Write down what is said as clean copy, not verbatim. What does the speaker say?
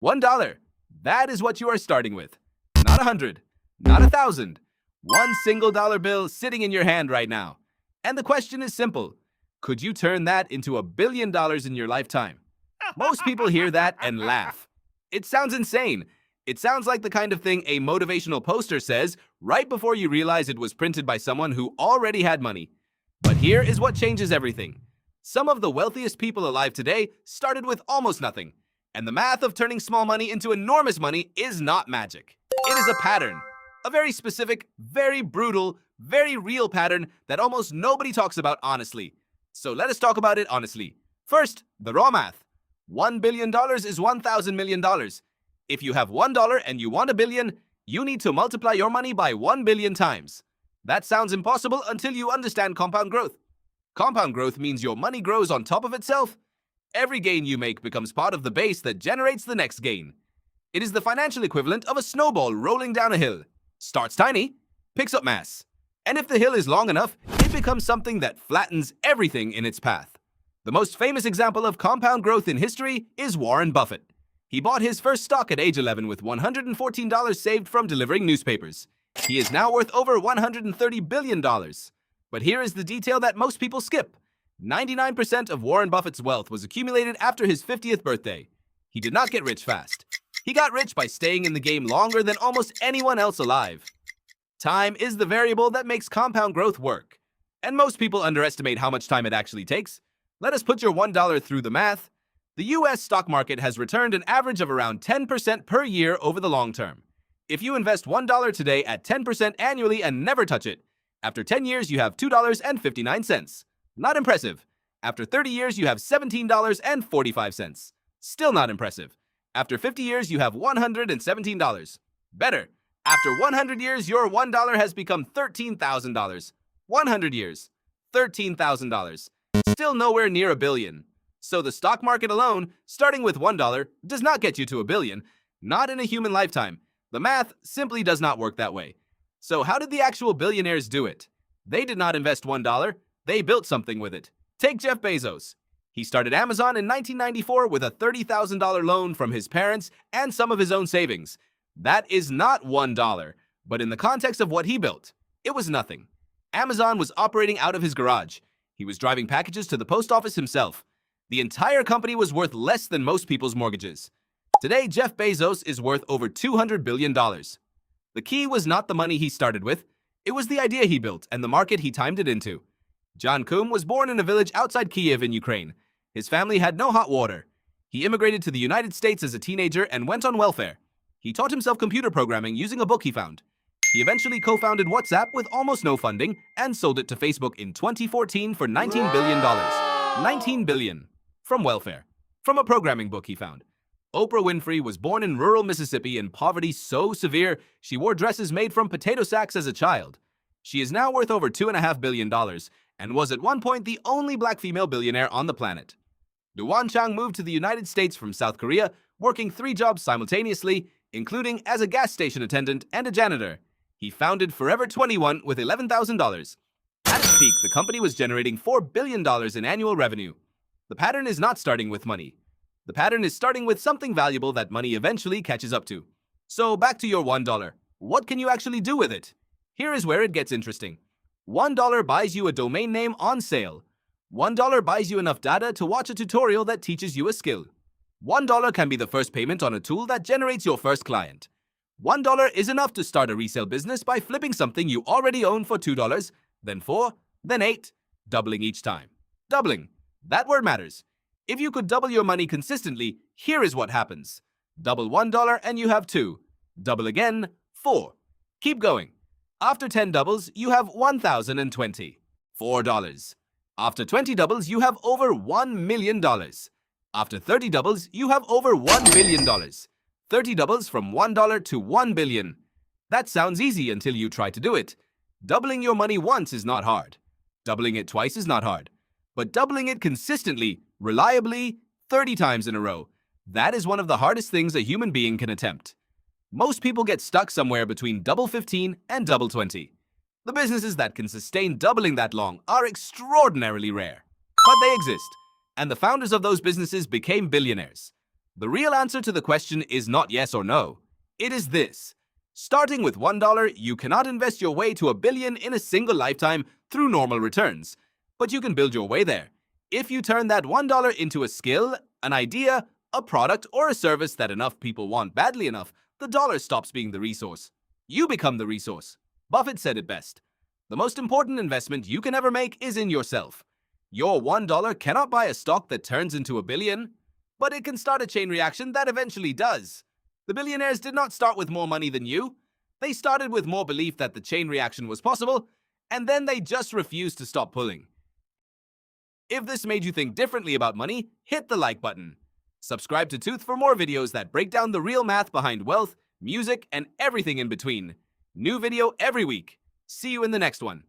$1. That is what you are starting with. Not 100, not 1,000. One single dollar bill sitting in your hand right now. And the question is simple. Could you turn that into $1 billion in your lifetime? Most people hear that and laugh. It sounds insane. It sounds like the kind of thing a motivational poster says right before you realize it was printed by someone who already had money. But here is what changes everything. Some of the wealthiest people alive today started with almost nothing. And the math of turning small money into enormous money is not magic. It is a pattern. A very specific, very brutal, very real pattern that almost nobody talks about honestly. So let us talk about it honestly. First, the raw math. $1 billion is $1,000 million. If you have $1 and you want $1 billion, you need to multiply your money by 1 billion times. That sounds impossible until you understand compound growth. Compound growth means your money grows on top of itself. Every gain you make becomes part of the base that generates the next gain. It is the financial equivalent of a snowball rolling down a hill. Starts tiny, picks up mass. And if the hill is long enough, it becomes something that flattens everything in its path. The most famous example of compound growth in history is Warren Buffett. He bought his first stock at age 11 with $114 saved from delivering newspapers. He is now worth over $130 billion. But here is the detail that most people skip. 99% of Warren Buffett's wealth was accumulated after his 50th birthday. He did not get rich fast. He got rich by staying in the game longer than almost anyone else alive. Time is the variable that makes compound growth work. And most people underestimate how much time it actually takes. Let us put your $1 through the math. The US stock market has returned an average of around 10% per year over the long term. If you invest $1 today at 10% annually and never touch it, after 10 years you have $2.59. Not impressive. After 30 years you have $17.45. Still not impressive. After 50 years you have $117. Better. After 100 years, your $1 has become $13,000. 100 years, $13,000. Still nowhere near $1 billion. So the stock market alone, starting with $1, does not get you to $1 billion. Not in a human lifetime. The math simply does not work that way. So how did the actual billionaires do it? They did not invest $1. They built something with it. Take Jeff Bezos. He started Amazon in 1994 with a $30,000 loan from his parents and some of his own savings. That is not $1, but in the context of what he built, it was nothing. Amazon was operating out of his garage. He was driving packages to the post office himself. The entire company was worth less than most people's mortgages. Today, Jeff Bezos is worth over $200 billion. The key was not the money he started with. It was the idea he built and the market he timed it into. John Koum was born in a village outside Kiev in Ukraine. His family had no hot water. He immigrated to the United States as a teenager and went on welfare. He taught himself computer programming using a book he found. He eventually co-founded WhatsApp with almost no funding and sold it to Facebook in 2014 for $19 billion. $19 billion. From welfare. From a programming book he found. Oprah Winfrey was born in rural Mississippi in poverty so severe she wore dresses made from potato sacks as a child. She is now worth over $2.5 billion and was at one point the only black female billionaire on the planet. Do Won Chang moved to the United States from South Korea, working 3 jobs simultaneously, including as a gas station attendant and a janitor. He founded Forever 21 with $11,000. At its peak, the company was generating $4 billion in annual revenue. The pattern is not starting with money. The pattern is starting with something valuable that money eventually catches up to. So back to your $1. What can you actually do with it? Here is where it gets interesting. $1 buys you a domain name on sale. $1 buys you enough data to watch a tutorial that teaches you a skill. $1 can be the first payment on a tool that generates your first client. $1 is enough to start a resale business by flipping something you already own for $2, then $4, then $8, doubling each time. Doubling. That word matters. If you could double your money consistently, here is what happens. Double $1 and you have 2. Double again, 4. Keep going. After 10 doubles, you have 1,020. $4. After 20 doubles, you have over $1 million. After 30 doubles, you have over $1 billion. 30 doubles from $1 to $1 billion. That sounds easy until you try to do it. Doubling your money once is not hard. Doubling it twice is not hard. But doubling it consistently, reliably, 30 times in a row, that is one of the hardest things a human being can attempt. Most people get stuck somewhere between double 15 and double 20. The businesses that can sustain doubling that long are extraordinarily rare. But they exist, and the founders of those businesses became billionaires. The real answer to the question is not yes or no. It is this. Starting with $1, you cannot invest your way to $1 billion in a single lifetime through normal returns. But you can build your way there. If you turn that $1 into a skill, an idea, a product, or a service that enough people want badly enough, the dollar stops being the resource. You become the resource. Buffett said it best. The most important investment you can ever make is in yourself. Your $1 cannot buy a stock that turns into $1 billion, but it can start a chain reaction that eventually does. The billionaires did not start with more money than you. They started with more belief that the chain reaction was possible, and then they just refused to stop pulling. If this made you think differently about money, hit the like button. Subscribe to Tooth for more videos that break down the real math behind wealth, music, and everything in between. New video every week. See you in the next one.